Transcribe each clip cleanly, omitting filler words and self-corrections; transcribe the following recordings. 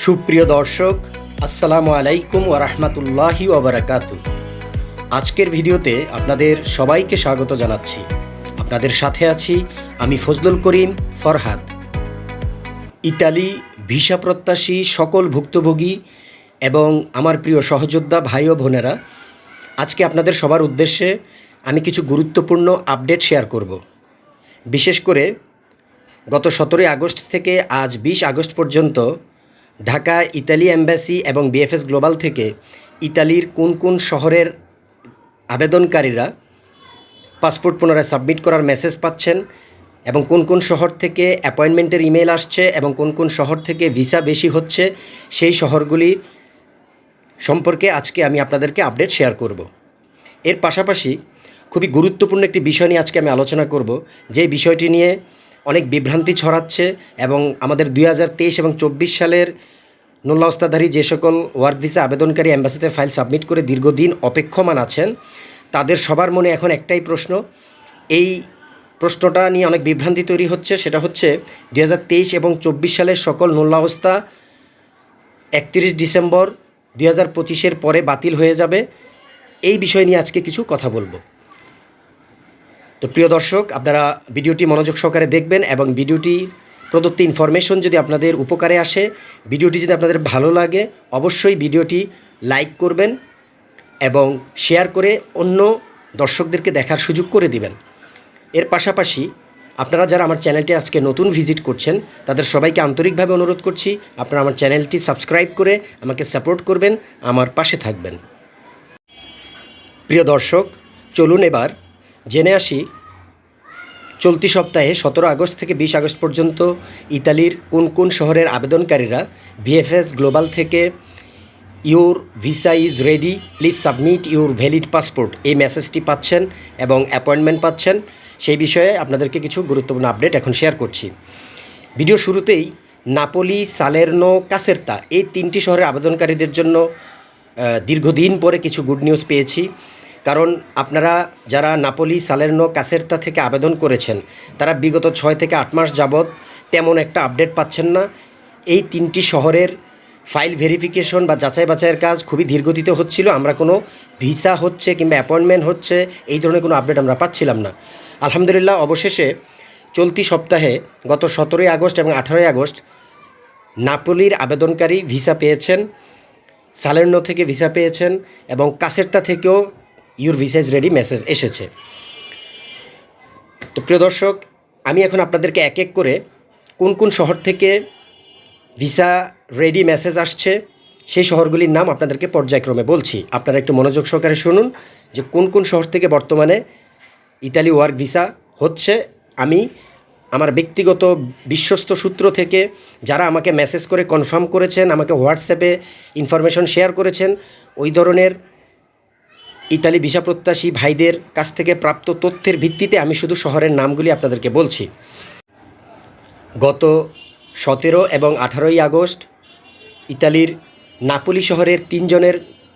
সুপ্রিয় দর্শক, আসসালামু আলাইকুম ওয়া রাহমাতুল্লাহি ওয়া বারাকাতুহু। আজকের ভিডিওতে আপনাদের সবাইকে স্বাগত জানাচ্ছি। আপনাদের সাথে আছি আমি ফজলুল করিম ফরহাদ। ইতালি ভিসা প্রত্যাশী সকল ভুক্তভোগী এবং আমার প্রিয় সহযোদ্ধা ভাই ও বোনেরা, আজকে আপনাদের সবার উদ্দেশ্যে আমি কিছু গুরুত্বপূর্ণ আপডেট শেয়ার করব। বিশেষ করে গত 17 আগস্ট থেকে আজ 20 আগস্ট পর্যন্ত ঢাকা ইতালি এম্বাসি এবং বিএফএস গ্লোবাল থেকে ইতালির কোন কোন শহরের আবেদনকারীরা পাসপোর্ট পুনরায় সাবমিট করার মেসেজ পাচ্ছেন এবং কোন কোন শহর থেকে অ্যাপয়েন্টমেন্টের ইমেল আসছে এবং কোন কোন শহর থেকে ভিসা বেশি হচ্ছে, সেই শহরগুলির সম্পর্কে আজকে আমি আপনাদেরকে আপডেট শেয়ার করব। এর পাশাপাশি খুবই গুরুত্বপূর্ণ একটি বিষয় নিয়ে আজকে আমি আলোচনা করব, যে বিষয়টি নিয়ে অনেক বিভ্রান্তি ছড়াচ্ছে এবং আমাদের 2023 এবং 24 সালের নুল্লাহস্তাধারী যে সকল ওয়ার্ক ভিসা আবেদনকারী অ্যাম্বাসিতে ফাইল সাবমিট করে দীর্ঘদিন অপেক্ষমান আছেন, তাদের সবার মনে এখন একটাই প্রশ্ন। এই প্রশ্নটা নিয়ে অনেক বিভ্রান্তি তৈরি হচ্ছে। সেটা হচ্ছে 2023 এবং 24 সালের সকল নুল্লাহস্তা 31 ডিসেম্বর 2025 পরে বাতিল হয়ে যাবে। এই বিষয় নিয়ে আজকে কিছু কথা বলবো। তো প্রিয় দর্শক, আপনারা ভিডিওটি মনোযোগ সহকারে দেখবেন এবং ভিডিওটি প্রদত্ত ইনফরমেশন যদি আপনাদের উপকারে আসে, ভিডিওটি যদি আপনাদের ভালো লাগে, অবশ্যই ভিডিওটি লাইক করবেন এবং শেয়ার করে অন্য দর্শকদেরকে দেখার সুযোগ করে দিবেন। এর পাশাপাশি আপনারা যারা আমার চ্যানেলটি আজকে নতুন ভিজিট করছেন, তাদের সবাইকে আন্তরিকভাবে অনুরোধ করছি, আপনারা আমার চ্যানেলটি সাবস্ক্রাইব করে আমাকে সাপোর্ট করবেন, আমার পাশে থাকবেন। প্রিয় দর্শক, চলুন এবার জেনে আসি চলতি সপ্তাহে 17 আগস্ট থেকে 20 আগস্ট পর্যন্ত ইতালির কোন কোন শহরের আবেদনকারীরা বিএফএস গ্লোবাল থেকে your visa is ready, please submit your valid passport এই মেসেজটি পাচ্ছেন এবং অ্যাপয়েন্টমেন্ট পাচ্ছেন। সেই বিষয়ে আপনাদেরকে কিছু গুরুত্বপূর্ণ আপডেট এখন শেয়ার করছি। ভিডিও শুরুতেই নাপোলি, সালের্নো, কাসেরতা এই 3টি শহরের আবেদনকারীদের জন্য দীর্ঘদিন পরে কিছু গুড নিউজ পেয়েছি। কারণ আপনারা যারা নাপোলি, সালের্নো, কাসেরতা থেকে আবেদন করেছেন, তারা বিগত 6 থেকে 8 মাস যাবৎ তেমন একটা আপডেট পাচ্ছেন না। এই 3টি শহরের ফাইল ভেরিফিকেশন বা যাচাই বাছাইয়ের কাজ খুবই ধীরগতিতে হচ্ছিল। আমরা কোনো ভিসা হচ্ছে কিংবা অ্যাপয়েন্টমেন্ট হচ্ছে এই ধরনের কোনো আপডেট আমরা পাচ্ছিলাম না। আলহামদুলিল্লাহ, অবশেষে চলতি সপ্তাহে গত 17 আগস্ট এবং 18 আগস্ট নাপোলির আবেদনকারী ভিসা পেয়েছেন, সালের্নো থেকে ভিসা পেয়েছেন এবং কাসেরতা থেকেও your visa is ready message এসেছে। তো প্রিয় দর্শক, আমি এখন আপনাদেরকে এক এক করে কোন কোন শহর থেকে ভিসা রেডি মেসেজ আসছে সেই শহরগুলির নাম আপনাদেরকে পর্যায়ক্রমে বলছি। আপনারা একটু মনোযোগ সহকারে শুনুন যে কোন কোন শহর থেকে বর্তমানে ইতালি ওয়ার্ক ভিসা হচ্ছে। আমি আমার ব্যক্তিগত বিশ্বস্ত সূত্র থেকে যারা আমাকে মেসেজ করে কনফার্ম করেছেন, আমাকে হোয়াটসঅ্যাপে ইনফরমেশন শেয়ার করেছেন, ওই ধরনের ইতালি ভিসা প্রত্যাশী ভাইদের কাছ থেকে প্রাপ্ত তথ্যের ভিত্তিতে আমি শুধু শহরের নামগুলি আপনাদেরকে বলছি। গত 17 এবং 18 আগস্ট ইতালির নাপোলি শহরের 3 জনের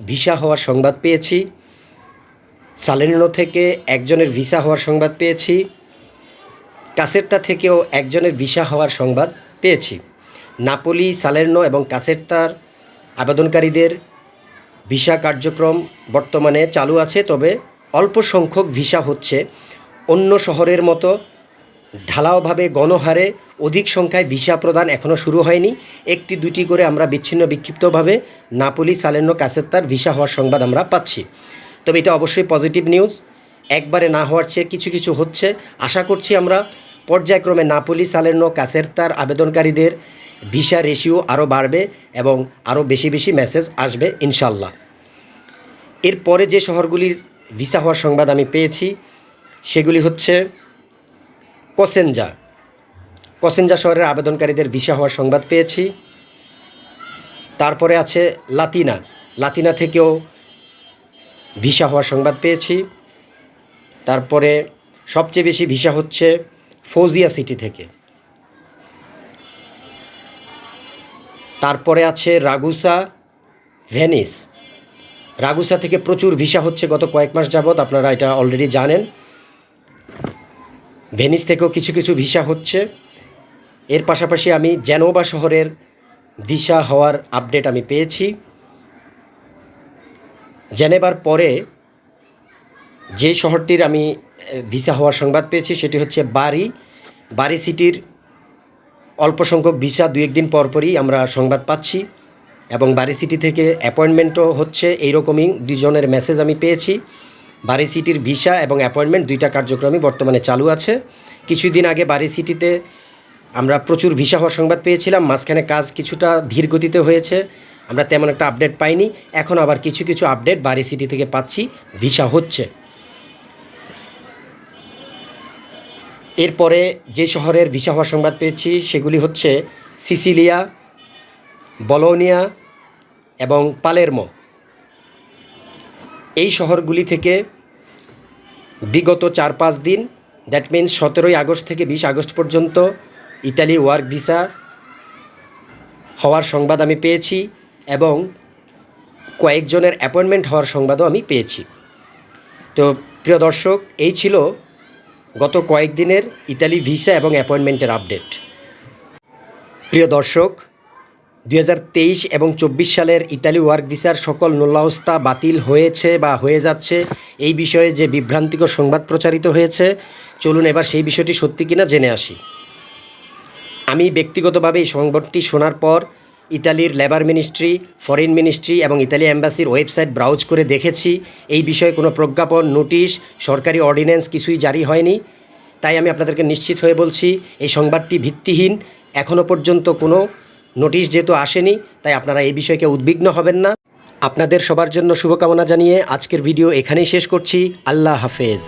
ভিসা হওয়ার সংবাদ পেয়েছি। সালের্নো থেকে 1 জনের ভিসা হওয়ার সংবাদ পেয়েছি। কাসেরতা থেকেও 1 জনের ভিসা হওয়ার সংবাদ পেয়েছি। নাপোলি, সালের্নো এবং কাসেরতার আবেদনকারীদের ভিসা কার্যক্রম বর্তমানে চালু আছে, তবে অল্প সংখ্যক ভিসা হচ্ছে। অন্য শহরের মতো ঢালাওভাবে গণহারে অধিক সংখ্যায় ভিসা প্রদান এখনও শুরু হয়নি। 1-2টি করে আমরা বিচ্ছিন্ন বিক্ষিপ্তভাবে নাপোলি, সালের্নো, কাসেরতার ভিসা হওয়ার সংবাদ আমরা পাচ্ছি। তবে এটা অবশ্যই পজিটিভ নিউজ। একবারে না হওয়ার চেয়ে কিছু কিছু হচ্ছে। আশা করছি আমরা পর্যায়ক্রমে নাপোলি, সালের্নো, কাসেরতার আবেদনকারীদের ভিসা রেশিও আরও বাড়বে এবং আরও বেশি বেশি মেসেজ আসবে ইনশাল্লাহ। এরপরে যে শহরগুলির ভিসা হওয়ার সংবাদ আমি পেয়েছি সেগুলি হচ্ছে কসেঞ্জা শহরের আবেদনকারীদের ভিসা হওয়ার সংবাদ পেয়েছি। তারপরে আছে লাতিনা থেকেও ভিসা হওয়ার সংবাদ পেয়েছি। তারপরে সবচেয়ে বেশি ভিসা হচ্ছে ফৌজিয়া সিটি থেকে। তারপরে আছে রাগুসা থেকে প্রচুর ভিসা হচ্ছে গত কয়েক মাস যাবৎ, আপনারা এটা অলরেডি জানেন। ভেনিস থেকেও কিছু কিছু ভিসা হচ্ছে। এর পাশাপাশি আমি জেনোভা শহরের ভিসা হওয়ার আপডেট আমি পেয়েছি। জেনেভার পরে যে শহরটির আমি ভিসা হওয়ার সংবাদ পেয়েছি সেটি হচ্ছে বারি সিটির অল্প সংখ্যক ভিসা 2-1 দিন পরপরই আমরা সংবাদ পাচ্ছি, এবং বারি সিটি থেকে অ্যাপয়েন্টমেন্টও হচ্ছে, এইরকমই 2 জনের মেসেজ আমি পেয়েছি। বারি সিটির ভিসা এবং অ্যাপয়েন্টমেন্ট 2টা কার্যক্রমই বর্তমানে চালু আছে। কিছুদিন আগে বারি সিটিতে আমরা প্রচুর ভিসা হওয়ার সংবাদ পেয়েছিলাম, মাঝখানে কাজ কিছুটা ধীর গতিতে হয়েছে, আমরা তেমন একটা আপডেট পাইনি। এখন আবার কিছু কিছু আপডেট বারি সিটি থেকে পাচ্ছি, ভিসা হচ্ছে। এরপরে যে শহরের ভিসা হওয়ার সংবাদ পেয়েছি সেগুলি হচ্ছে সিসিলিয়া, বলোনিয়া এবং পালেরমো। এই শহরগুলি থেকে বিগত 4-5 দিন, দ্যাট মিন্স 17ই আগস্ট থেকে 20 আগস্ট পর্যন্ত ইতালি ওয়ার্ক ভিসা হওয়ার সংবাদ আমি পেয়েছি, এবং কয়েকজনের অ্যাপয়েন্টমেন্ট হওয়ার সংবাদও আমি পেয়েছি। তো প্রিয় দর্শক, এই ছিল গত কয়েকদিনের ইতালি ভিসা এবং অ্যাপয়েন্টমেন্টের আপডেট। প্রিয় দর্শক, 2023 এবং 24 সালের ইতালি ওয়ার্ক ভিসার সকল নোলাওস্তা বাতিল হয়েছে বা হয়ে যাচ্ছে, এই বিষয়ে যে বিভ্রান্তিকর সংবাদ প্রচারিত হয়েছে, চলুন এবার সেই বিষয়টি সত্যি কিনা জেনে আসি। আমি ব্যক্তিগতভাবে এই সংবাদটি শোনার পর ইতালির লেবার মিনিস্ট্রি, ফরেন মিনিস্ট্রি এবং ইতালি অ্যাম্বাসির ওয়েবসাইট ব্রাউজ করে দেখেছি। এই বিষয়ে কোনো প্রজ্ঞাপন, নোটিশ, সরকারি অর্ডিন্যান্স কিছুই জারি হয়নি। তাই আমি আপনাদেরকে নিশ্চিত হয়ে বলছি এই সংবাদটি ভিত্তিহীন। এখনও পর্যন্ত কোনো নোটিশ যেহেতু আসেনি, তাই আপনারা এই বিষয়কে উদ্বিগ্ন হবেন না। আপনাদের সবার জন্য শুভকামনা জানিয়ে আজকের ভিডিও এখানেই শেষ করছি। আল্লাহ হাফেজ।